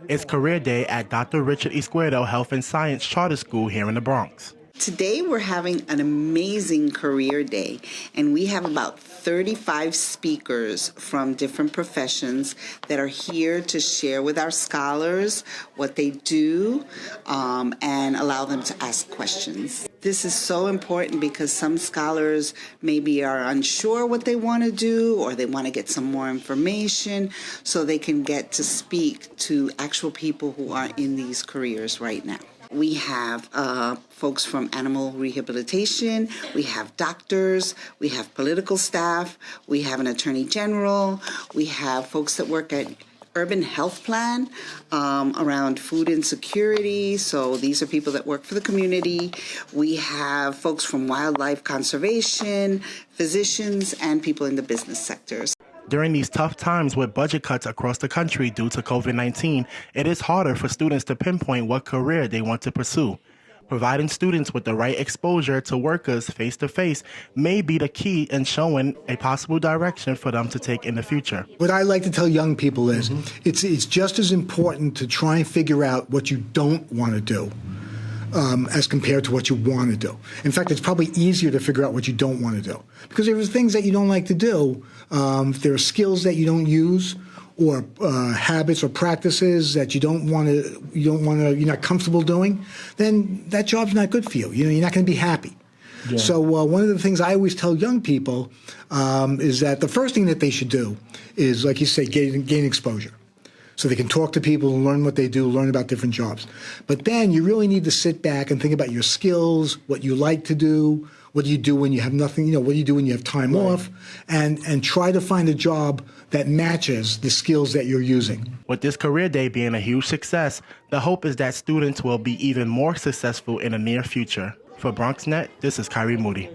It's Career Day at Dr. Richard Izquierdo Health and Science Charter School here in the Bronx. Today we're having an amazing career day, and we have about 35 speakers from different professions that are here to share with our scholars what they do and allow them to ask questions. This is so important because some scholars maybe are unsure what they want to do, or they want to get some more information so they can get to speak to actual people who are in these careers right now. We have folks from animal rehabilitation, we have doctors, we have political staff, we have an attorney general, we have folks that work at urban health plan around food insecurity. So these are people that work for the community. We have folks from wildlife conservation, physicians, and people in the business sectors. During these tough times with budget cuts across the country due to COVID-19, it is harder for students to pinpoint what career they want to pursue. Providing students with the right exposure to workers face-to-face may be the key in showing a possible direction for them to take in the future. What I like to tell young people is it's just as important to try and figure out what you don't want to do as compared to what you want to do. In fact, it's probably easier to figure out what you don't want to do, because there are things that you don't like to do. If there are skills that you don't use, or habits or practices that you're not comfortable doing, then that job's not good for you. You're not going to be happy. Yeah. So one of the things I always tell young people is that the first thing that they should do is, like you say, gain exposure. So they can talk to people and learn what they do, learn about different jobs. But then you really need to sit back and think about your skills, what you like to do, what do you do when you have nothing, what do you do when you have time off, and try to find a job that matches the skills that you're using. With this career day being a huge success, the hope is that students will be even more successful in the near future. For BronxNet, this is Kairi Moody.